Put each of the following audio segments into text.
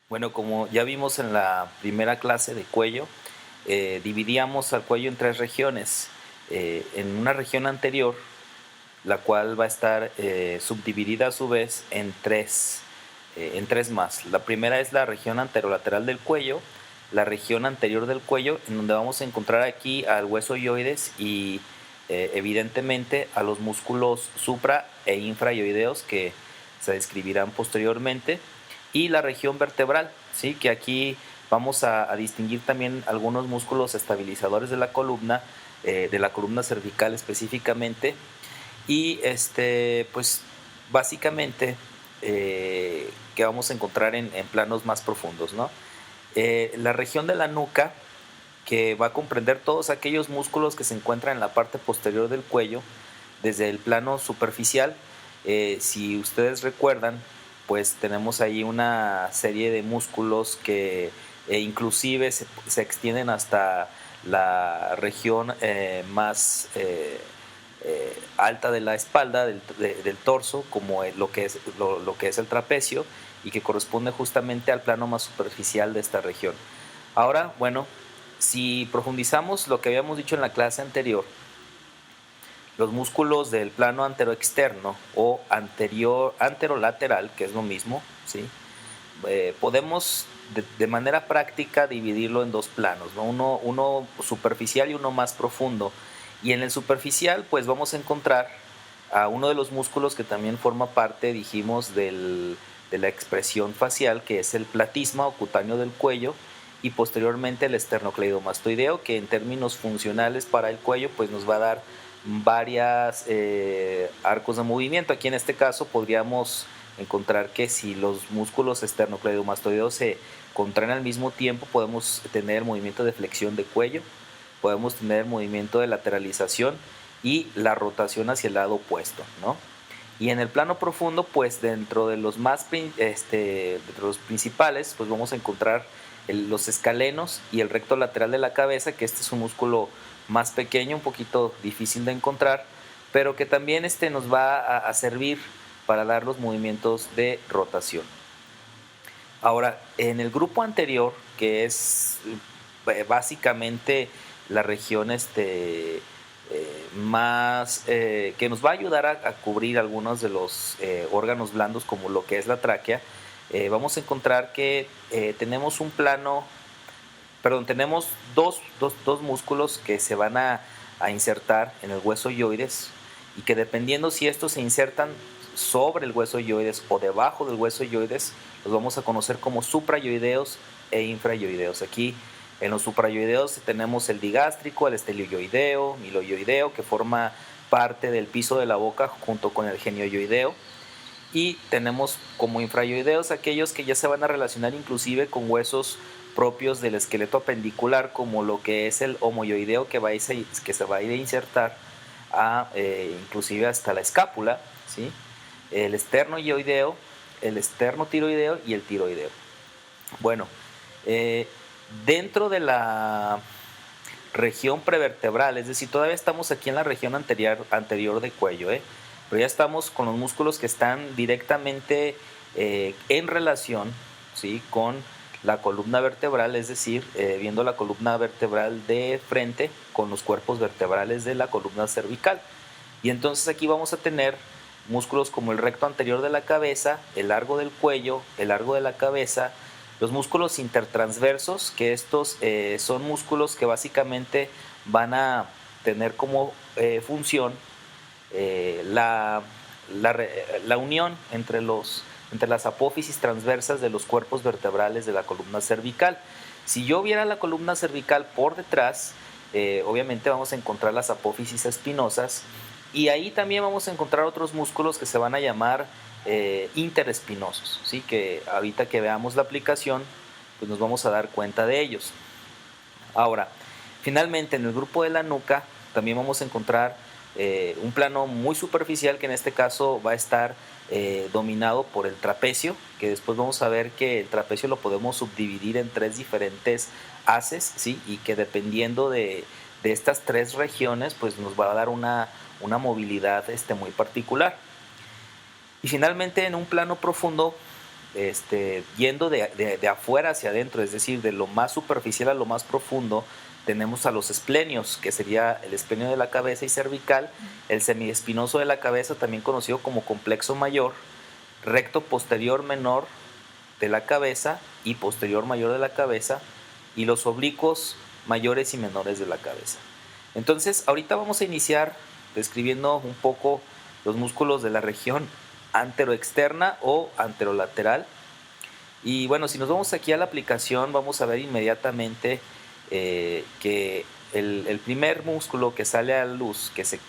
Bueno, como ya vimos en la primera clase de cuello, dividíamos al cuello en tres regiones. En una región anterior, la cual va a estar subdividida a su vez en tres más. La primera es la región anterolateral del cuello, la región anterior del cuello, en donde vamos a encontrar aquí al hueso ioides y evidentemente a los músculos supra e infraioideos que se describirán posteriormente, y la región vertebral, ¿sí? Que aquí vamos a distinguir también algunos músculos estabilizadores de la columna cervical específicamente, y pues básicamente que vamos a encontrar en planos más profundos, ¿no? La región de la nuca, que va a comprender todos aquellos músculos que se encuentran en la parte posterior del cuello, desde el plano superficial. Si ustedes recuerdan, pues tenemos ahí una serie de músculos que inclusive se extienden hasta la región más alta de la espalda, del torso, como lo que es el trapecio, y que corresponde justamente al plano más superficial de esta región. Ahora, bueno, si profundizamos lo que habíamos dicho en la clase anterior, los músculos del plano anteroexterno o anterolateral, que es lo mismo, ¿sí? Podemos de manera práctica dividirlo en dos planos, ¿no? Uno superficial y uno más profundo. Y en el superficial, pues vamos a encontrar a uno de los músculos que también forma parte, dijimos, de la expresión facial, que es el platisma o cutáneo del cuello, y posteriormente el esternocleidomastoideo, que en términos funcionales para el cuello, pues nos va a dar varias arcos de movimiento. Aquí en este caso podríamos encontrar que si los músculos esternocleidomastoideos se contraen al mismo tiempo, podemos tener el movimiento de flexión de cuello, podemos tener el movimiento de lateralización y la rotación hacia el lado opuesto, ¿no? Y en el plano profundo, pues dentro de los de los principales, pues vamos a encontrar los escalenos y el recto lateral de la cabeza, que este es un músculo más pequeño, un poquito difícil de encontrar, pero que también nos va a servir para dar los movimientos de rotación. Ahora, en el grupo anterior, que es básicamente la región más que nos va a ayudar a cubrir algunos de los órganos blandos, como lo que es la tráquea, vamos a encontrar que tenemos dos músculos que se van a insertar en el hueso ioides, y que dependiendo si estos se insertan sobre el hueso ioides o debajo del hueso ioides, los vamos a conocer como suprayoideos e infrayoideos. Aquí en los suprayoideos tenemos el digástrico, el esteloioideo, miloioideo, que forma parte del piso de la boca junto con el genioioideo. Y tenemos como infrayoideos aquellos que ya se van a relacionar inclusive con huesos propios del esqueleto apendicular, como lo que es el homoioideo, que se va a ir a insertar inclusive hasta la escápula, ¿sí? El esternoioideo, el esternotiroideo y el tiroideo. Bueno, eh, dentro de la región prevertebral, es decir, todavía estamos aquí en la región anterior de cuello, pero ya estamos con los músculos que están directamente en relación, ¿sí? Con la columna vertebral, es decir, viendo la columna vertebral de frente con los cuerpos vertebrales de la columna cervical. Y entonces aquí vamos a tener músculos como el recto anterior de la cabeza, el largo del cuello, el largo de la cabeza, los músculos intertransversos, que estos son músculos que básicamente van a tener como función la, la unión entre las apófisis transversas de los cuerpos vertebrales de la columna cervical. Si yo viera la columna cervical por detrás, obviamente vamos a encontrar las apófisis espinosas, y ahí también vamos a encontrar otros músculos que se van a llamar interespinosos, ¿sí? Que ahorita que veamos la aplicación, pues nos vamos a dar cuenta de ellos. Ahora, finalmente en el grupo de la nuca también vamos a encontrar un plano muy superficial, que en este caso va a estar dominado por el trapecio, que después vamos a ver que el trapecio lo podemos subdividir en tres diferentes haces, ¿sí? Y que dependiendo de estas tres regiones, pues nos va a dar una movilidad muy particular. Y finalmente, en un plano profundo, yendo de afuera hacia adentro, es decir, de lo más superficial a lo más profundo, tenemos a los esplenios, que sería el esplenio de la cabeza y cervical, el semiespinoso de la cabeza, también conocido como complexo mayor, recto posterior menor de la cabeza y posterior mayor de la cabeza, y los oblicuos mayores y menores de la cabeza. Entonces, ahorita vamos a iniciar describiendo un poco los músculos de la región anteroexterna o anterolateral. Y bueno, si nos vamos aquí a la aplicación, vamos a ver inmediatamente que el primer músculo que sale a la luz, que se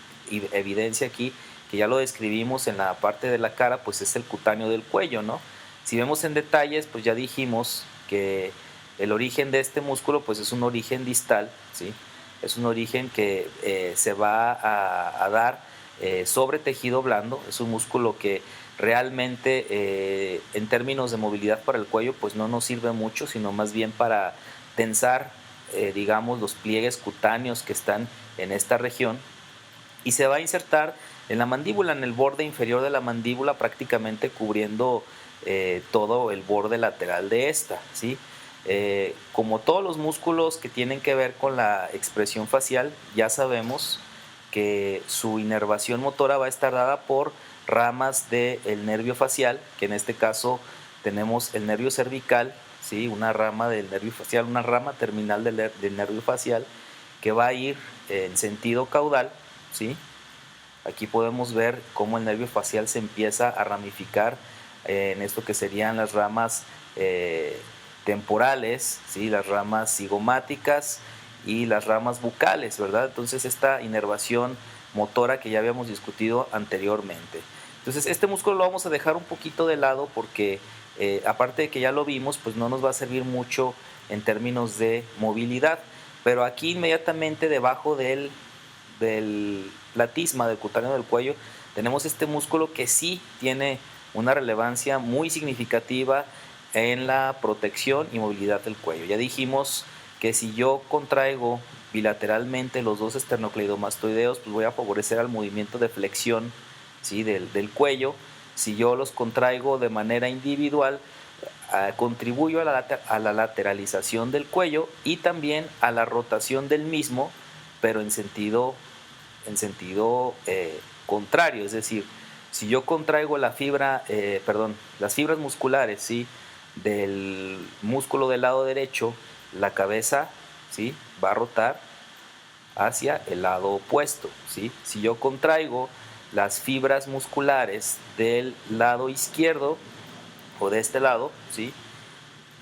evidencia aquí, que ya lo describimos en la parte de la cara, pues es el cutáneo del cuello, ¿no? Si vemos en detalles, pues ya dijimos que el origen de este músculo pues es un origen distal, ¿sí? Es un origen que se va a dar sobre tejido blando. Es un músculo que realmente en términos de movilidad para el cuello pues no nos sirve mucho, sino más bien para tensar digamos los pliegues cutáneos que están en esta región, y se va a insertar en la mandíbula, en el borde inferior de la mandíbula, prácticamente cubriendo todo el borde lateral de esta, ¿sí? Como todos los músculos que tienen que ver con la expresión facial, ya sabemos que su inervación motora va a estar dada por ramas del nervio facial, que en este caso tenemos el nervio cervical, ¿sí? Una rama del nervio facial, una rama terminal del nervio facial que va a ir en sentido caudal, ¿sí? Aquí podemos ver cómo el nervio facial se empieza a ramificar en esto que serían las ramas temporales, ¿sí? Las ramas cigomáticas y las ramas bucales, ¿verdad? Entonces esta inervación motora que ya habíamos discutido anteriormente. Entonces este músculo lo vamos a dejar un poquito de lado porque aparte de que ya lo vimos, pues no nos va a servir mucho en términos de movilidad. Pero aquí inmediatamente debajo del platisma, del cutáneo del cuello, tenemos este músculo que sí tiene una relevancia muy significativa en la protección y movilidad del cuello. Ya dijimos que si yo contraigo bilateralmente los dos esternocleidomastoideos, pues voy a favorecer al movimiento de flexión, ¿sí? del cuello. Si yo los contraigo de manera individual, contribuyo a la lateralización del cuello y también a la rotación del mismo, pero en sentido contrario. Es decir, si yo contraigo las fibras musculares, ¿sí? del músculo del lado derecho, la cabeza, ¿sí? va a rotar hacia el lado opuesto, ¿sí? Si yo contraigo las fibras musculares del lado izquierdo o de este lado, ¿sí?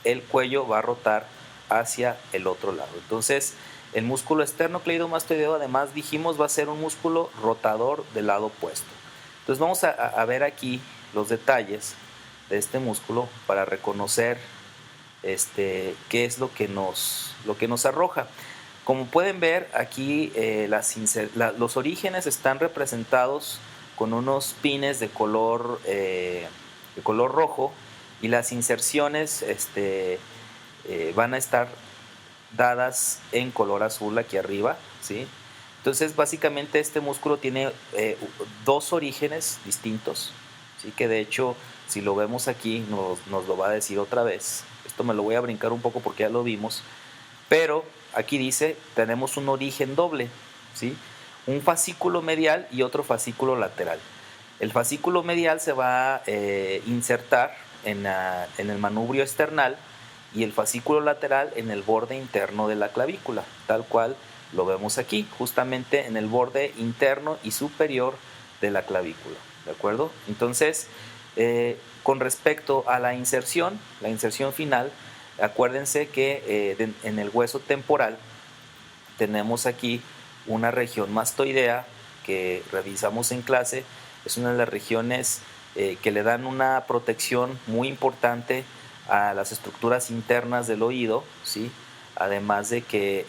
el cuello va a rotar hacia el otro lado. Entonces, el músculo esternocleidomastoideo, además dijimos, va a ser un músculo rotador del lado opuesto. Entonces vamos a ver aquí los detalles de este músculo para reconocer qué es lo que nos arroja. Como pueden ver aquí, los orígenes están representados con unos pines de color rojo, y las inserciones van a estar dadas en color azul aquí arriba, ¿sí? Entonces básicamente este músculo tiene dos orígenes distintos, ¿sí? Que de hecho si lo vemos aquí nos lo va a decir otra vez. Esto me lo voy a brincar un poco porque ya lo vimos, pero aquí dice tenemos un origen doble, ¿sí? Un fascículo medial y otro fascículo lateral. El fascículo medial se va a insertar en el manubrio esternal, y el fascículo lateral en el borde interno de la clavícula, tal cual lo vemos aquí, justamente en el borde interno y superior de la clavícula, ¿de acuerdo? Entonces, con respecto a la inserción final, acuérdense que en el hueso temporal tenemos aquí una región mastoidea que revisamos en clase. Es una de las regiones que le dan una protección muy importante a las estructuras internas del oído, ¿sí? Además de que,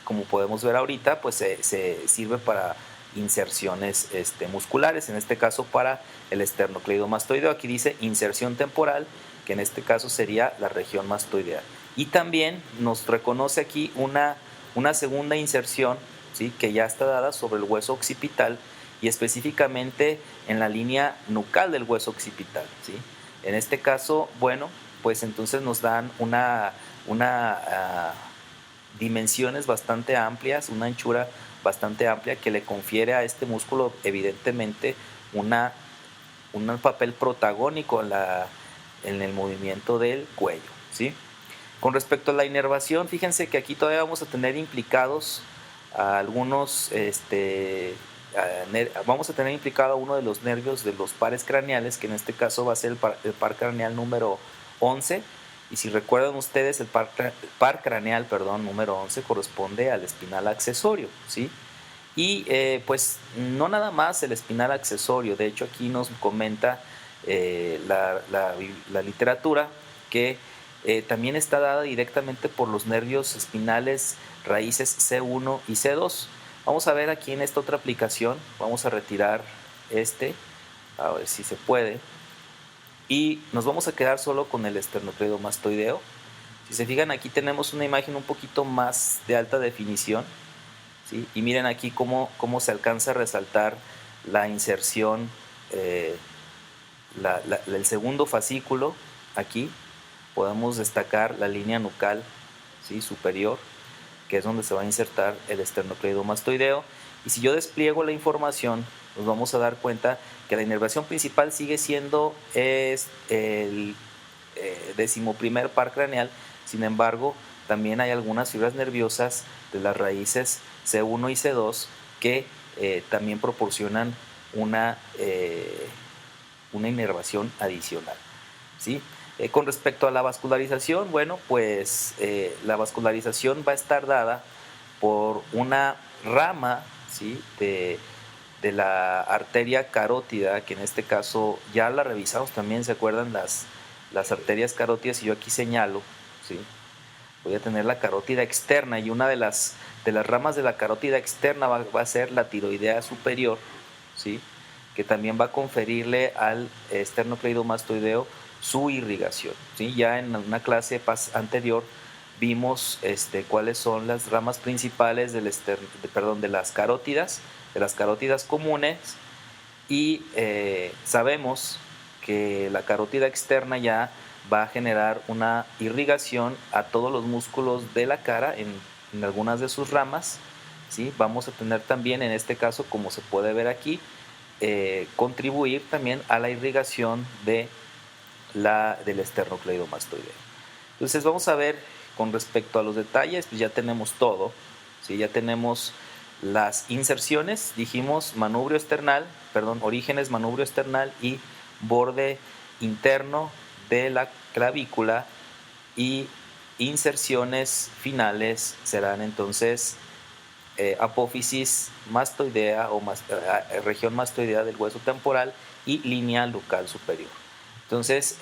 como podemos ver ahorita, pues se sirve para inserciones musculares, en este caso para el esternocleidomastoideo. Aquí dice inserción temporal, que en este caso sería la región mastoidea. Y también nos reconoce aquí una segunda inserción, ¿sí? Que ya está dada sobre el hueso occipital y específicamente en la línea nucal del hueso occipital, ¿sí? En este caso, bueno, pues entonces nos dan una dimensiones bastante amplias, una anchura bastante amplia que le confiere a este músculo evidentemente una, un papel protagónico en el movimiento del cuello, ¿sí? Con respecto a la inervación, fíjense que aquí todavía vamos a tener implicados a algunos, vamos a tener implicado a uno de los nervios de los pares craneales, que en este caso va a ser el par craneal número 11. Y si recuerdan ustedes, el par craneal, perdón, número 11 corresponde al espinal accesorio, ¿sí? Y pues no nada más el espinal accesorio, de hecho aquí nos comenta la literatura que también está dada directamente por los nervios espinales raíces C1 y C2. Vamos a ver aquí en esta otra aplicación, vamos a retirar a ver si se puede, y nos vamos a quedar solo con el esternocleidomastoideo. Si se fijan, aquí tenemos una imagen un poquito más de alta definición, ¿sí? Y miren aquí cómo se alcanza a resaltar la inserción, el segundo fascículo. Aquí podemos destacar la línea nucal, ¿sí?, superior, que es donde se va a insertar el esternocleidomastoideo. Y si yo despliego la información, nos vamos a dar cuenta que la inervación principal sigue siendo el 11º par craneal. Sin embargo, también hay algunas fibras nerviosas de las raíces C1 y C2 que también proporcionan una inervación adicional, ¿sí? Con respecto a la vascularización, bueno, pues la vascularización va a estar dada por una rama, ¿sí?, de la arteria carótida, que en este caso ya la revisamos también. ¿Se acuerdan las arterias carótidas? Y yo aquí señalo, ¿sí? Voy a tener la carótida externa, y una de las ramas de la carótida externa va a ser la tiroidea superior, ¿sí?, que también va a conferirle al esternocleidomastoideo su irrigación, ¿sí? Ya en una clase anterior vimos cuáles son las ramas principales de las carótidas comunes, y sabemos que la carótida externa ya va a generar una irrigación a todos los músculos de la cara en algunas de sus ramas, ¿sí? Vamos a tener también, en este caso, como se puede ver aquí, contribuir también a la irrigación del esternocleidomastoideo. Entonces vamos a ver con respecto a los detalles, pues ya tenemos todo, ¿sí? Ya tenemos las inserciones, dijimos orígenes manubrio external y borde interno de la clavícula, y inserciones finales serán entonces apófisis mastoidea o región mastoidea del hueso temporal y línea nucal superior. Entonces,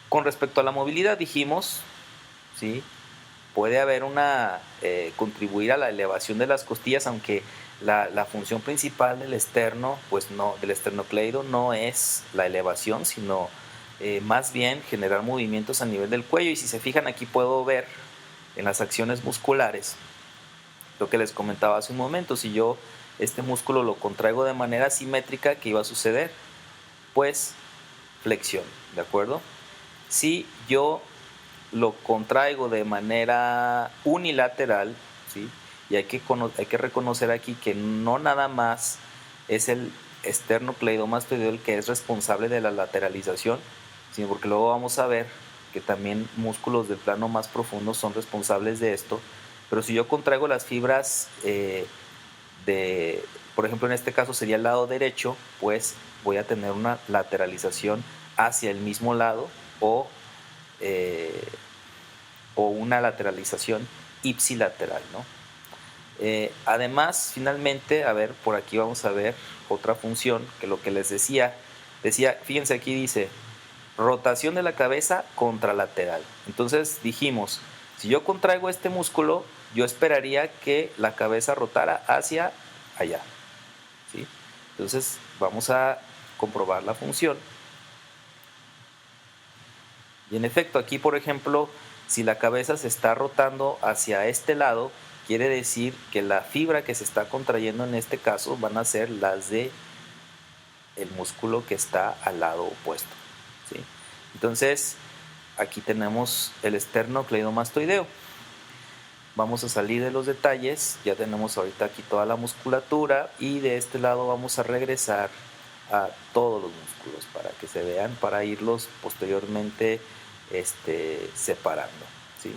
con respecto a la movilidad dijimos, ¿sí?, puede haber contribuir a la elevación de las costillas, aunque la función principal del del esternocleido no es la elevación, sino más bien generar movimientos a nivel del cuello. Y si se fijan, aquí puedo ver en las acciones musculares lo que les comentaba hace un momento. Si yo este músculo lo contraigo de manera simétrica, ¿qué iba a suceder? Pues flexión, ¿de acuerdo? Si yo lo contraigo de manera unilateral, ¿sí?, y hay que reconocer aquí que no nada más es el esternocleidomastoideo el que es responsable de la lateralización, sino porque luego vamos a ver que también músculos del plano más profundo son responsables de esto. Pero si yo contraigo las fibras por ejemplo, en este caso sería el lado derecho, pues voy a tener una lateralización hacia el mismo lado, o una lateralización ipsilateral, ¿no? Además, finalmente, a ver, por aquí vamos a ver otra función, que lo que les decía, fíjense, aquí dice rotación de la cabeza contralateral. Entonces dijimos, si yo contraigo este músculo, yo esperaría que la cabeza rotara hacia allá, ¿sí? Entonces vamos a comprobar la función. Y en efecto, aquí, por ejemplo, si la cabeza se está rotando hacia este lado, quiere decir que la fibra que se está contrayendo en este caso van a ser las de el músculo que está al lado opuesto, ¿sí? Entonces, aquí tenemos el esternocleidomastoideo. Vamos a salir de los detalles, ya tenemos ahorita aquí toda la musculatura y de este lado vamos a regresar a todos los músculos para que se vean, para irlos posteriormente separando, ¿sí?